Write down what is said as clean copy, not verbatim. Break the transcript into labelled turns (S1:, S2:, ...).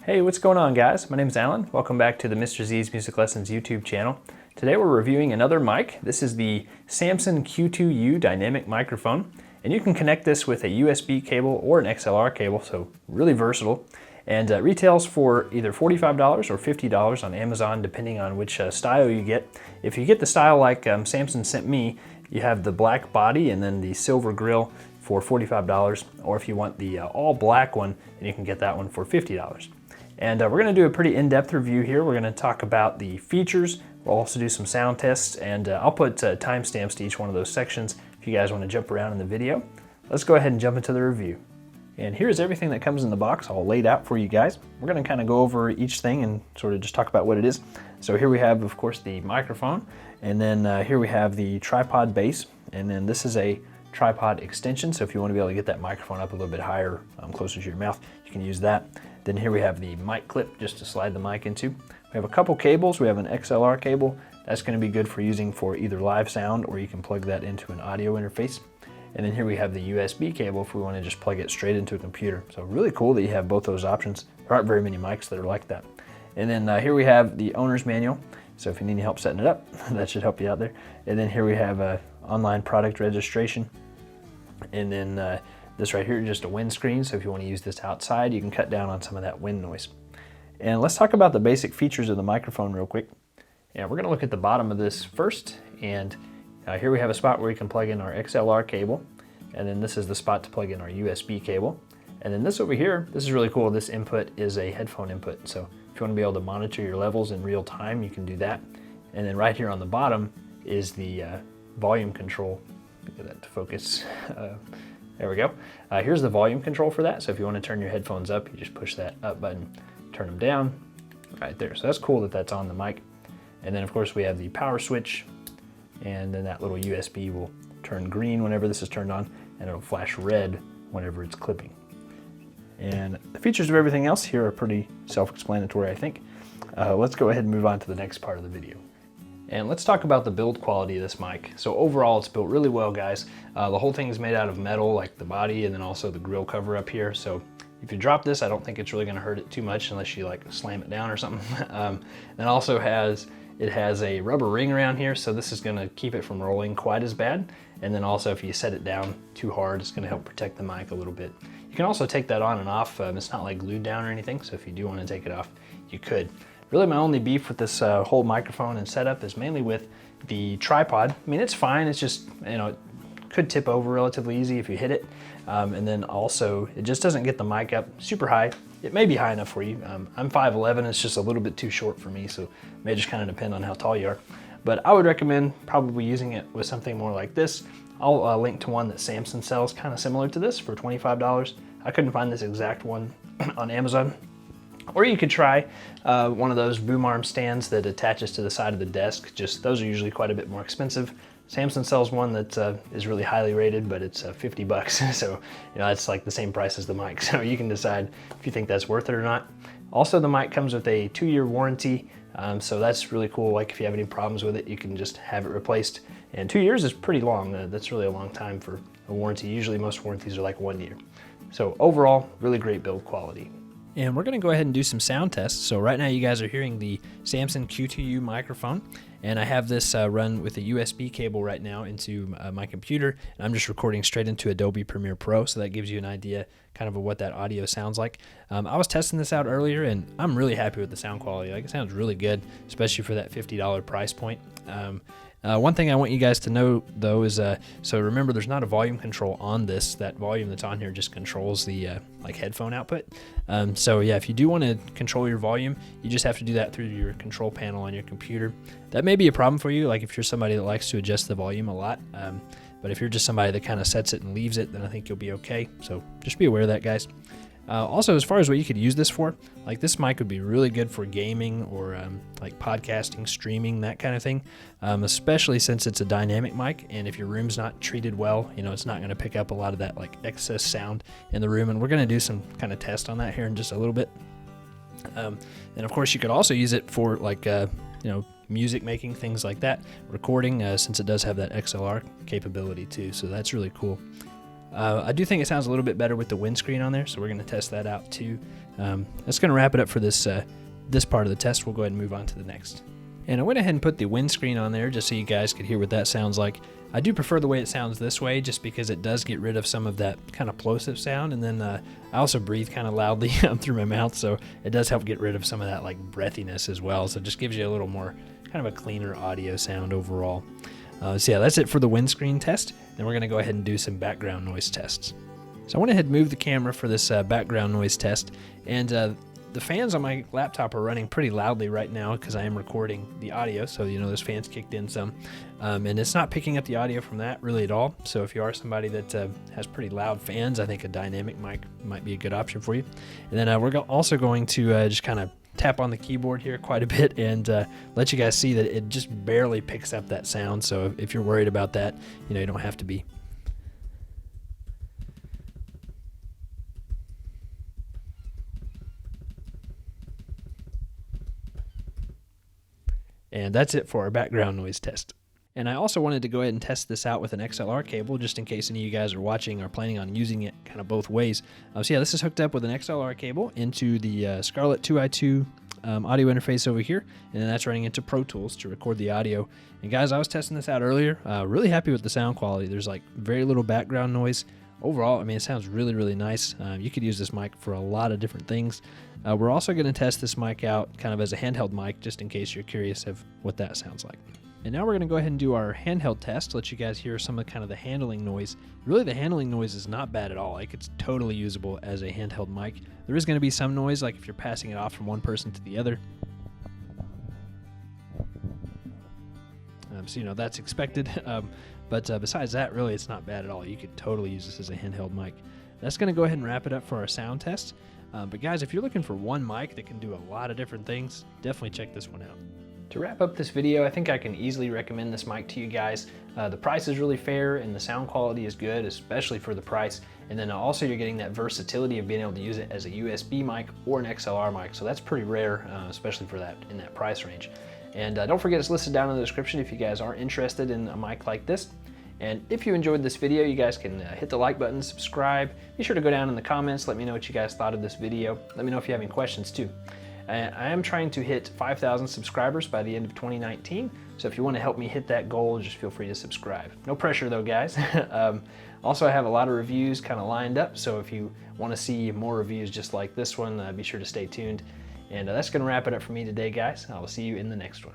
S1: Hey, what's going on, guys? My name's Alan. Welcome back to the Mr. Z's Music Lessons YouTube channel. Today we're reviewing another mic. This is the Samson Q2U dynamic microphone, and you can connect this with a USB cable or an XLR cable, so really versatile. And it retails for either $45 or $50 on Amazon, depending on which style you get. If you get the style like Samson sent me, you have the black body and then the silver grill for $45, or if you want the all black one, then you can get that one for $50. And we're going to do a pretty in-depth review here. We're going to talk about the features. We'll also do some sound tests, and I'll put timestamps to each one of those sections if you guys want to jump around in the video. Let's go ahead and jump into the review. And here's everything that comes in the box all laid out for you guys. We're going to kind of go over each thing and sort of just talk about what it is. So here we have, of course, the microphone, and then here we have the tripod base, and then this is a tripod extension, so if you want to be able to get that microphone up a little bit higher, closer to your mouth, you can use that. Then here we have the mic clip just to slide the mic into. We have a couple cables. We have an XLR cable. That's going to be good for using for either live sound, or you can plug that into an audio interface. And then here we have the USB cable if we want to just plug it straight into a computer. So really cool that you have both those options. There aren't very many mics that are like that. And then here we have the owner's manual. So if you need any help setting it up, that should help you out there. And then here we have online product registration. And then this right here is just a windscreen, so if you want to use this outside, you can cut down on some of that wind noise. And let's talk about the basic features of the microphone real quick. And we're going to look at the bottom of this first, and here we have a spot where we can plug in our XLR cable, and then this is the spot to plug in our USB cable. And then this over here, this is really cool. This input is a headphone input, so if you want to be able to monitor your levels in real time, you can do that. And then right here on the bottom is the volume control. Get that to focus. There we go. Here's the volume control for that. So if you want to turn your headphones up, you just push that up button, turn them down right there. So that's cool that that's on the mic. And then of course we have the power switch, and then that little USB will turn green whenever this is turned on, and it'll flash red whenever it's clipping. And the features of everything else here are pretty self-explanatory, I think. Let's go ahead and move on to the next part of the video. And let's talk about the build quality of this mic. So overall, it's built really well, guys. The whole thing is made out of metal, like the body, and then also the grill cover up here. So if you drop this, I don't think it's really gonna hurt it too much unless you like slam it down or something. It also has a rubber ring around here, so this is gonna keep it from rolling quite as bad. And then also if you set it down too hard, it's gonna help protect the mic a little bit. You can also take that on and off. It's not like glued down or anything, so if you do wanna take it off, you could. Really, my only beef with this whole microphone and setup is mainly with the tripod. I mean, it's fine. It's just, it could tip over relatively easy if you hit it. And then also, it just doesn't get the mic up super high. It may be high enough for you. I'm 5'11", it's just a little bit too short for me, so it may just kind of depend on how tall you are. But I would recommend probably using it with something more like this. I'll link to one that Samson sells kind of similar to this for $25. I couldn't find this exact one on Amazon. Or you could try one of those boom arm stands that attaches to the side of the desk. Just those are usually quite a bit more expensive. Samson sells one that is really highly rated, but it's 50 bucks. So that's like the same price as the mic. So you can decide if you think that's worth it or not. Also, the mic comes with a 2-year warranty. So that's really cool. Like if you have any problems with it, you can just have it replaced. And 2 years is pretty long. That's really a long time for a warranty. Usually most warranties are like 1 year. So overall, really great build quality. And we're going to go ahead and do some sound tests. So right now you guys are hearing the Samson Q2U microphone, and I have this run with a USB cable right now into my computer, and I'm just recording straight into Adobe Premiere Pro, so that gives you an idea kind of what that audio sounds like. I was testing this out earlier, and I'm really happy with the sound quality. Like, it sounds really good, especially for that $50 price point. One thing I want you guys to know though is, so remember there's not a volume control on this. That volume that's on here just controls the like headphone output. So yeah, if you do want to control your volume, you just have to do that through your control panel on your computer. That may be a problem for you, like if you're somebody that likes to adjust the volume a lot. But if you're just somebody that kind of sets it and leaves it, then I think you'll be okay. So just be aware of that, guys. Also, as far as what you could use this for, like this mic would be really good for gaming or like podcasting, streaming, that kind of thing, especially since it's a dynamic mic, and if your room's not treated well, it's not going to pick up a lot of that like excess sound in the room, and we're going to do some kind of test on that here in just a little bit. And of course, you could also use it for like, music making, things like that, recording, since it does have that XLR capability too, so that's really cool. I do think it sounds a little bit better with the windscreen on there, so we're going to test that out too. That's going to wrap it up for this part of the test. We'll go ahead and move on to the next. And I went ahead and put the windscreen on there just so you guys could hear what that sounds like. I do prefer the way it sounds this way just because it does get rid of some of that kind of plosive sound. And then I also breathe kind of loudly through my mouth, so it does help get rid of some of that like breathiness as well. So it just gives you a little more kind of a cleaner audio sound overall. So yeah, that's it for the windscreen test. Then we're going to go ahead and do some background noise tests. So I went ahead and moved the camera for this background noise test, and the fans on my laptop are running pretty loudly right now because I am recording the audio, so you know those fans kicked in some, and it's not picking up the audio from that really at all. So if you are somebody that has pretty loud fans, I think a dynamic mic might be a good option for you. And then we're also going to just kind of tap on the keyboard here quite a bit and let you guys see that it just barely picks up that sound. So if you're worried about that, you know, you don't have to be. And that's it for our background noise test. And I also wanted to go ahead and test this out with an XLR cable, just in case any of you guys are watching or planning on using it kind of both ways. So yeah, this is hooked up with an XLR cable into the Scarlett 2i2 audio interface over here, and then that's running into Pro Tools to record the audio. And guys, I was testing this out earlier, really happy with the sound quality. There's like very little background noise. Overall, I mean, it sounds really, really nice. You could use this mic for a lot of different things. We're also going to test this mic out kind of as a handheld mic, just in case you're curious of what that sounds like. And now we're going to go ahead and do our handheld test, let you guys hear some of kind of the handling noise. Really, the handling noise is not bad at all. Like, it's totally usable as a handheld mic. There is going to be some noise, like if you're passing it off from one person to the other. So, you know, that's expected. But besides that, really, it's not bad at all. You could totally use this as a handheld mic. That's going to go ahead and wrap it up for our sound test. But guys, if you're looking for one mic that can do a lot of different things, definitely check this one out. To wrap up this video, I think I can easily recommend this mic to you guys. The price is really fair and the sound quality is good, especially for the price. And then also you're getting that versatility of being able to use it as a USB mic or an XLR mic. So that's pretty rare, especially for that in that price range. And don't forget, it's listed down in the description if you guys are interested in a mic like this. And if you enjoyed this video, you guys can hit the like button, subscribe. Be sure to go down in the comments, let me know what you guys thought of this video. Let me know if you have any questions too. I am trying to hit 5,000 subscribers by the end of 2019. So if you want to help me hit that goal, just feel free to subscribe. No pressure though, guys. Also, I have a lot of reviews kind of lined up. So if you want to see more reviews just like this one, be sure to stay tuned. And that's going to wrap it up for me today, guys. I will see you in the next one.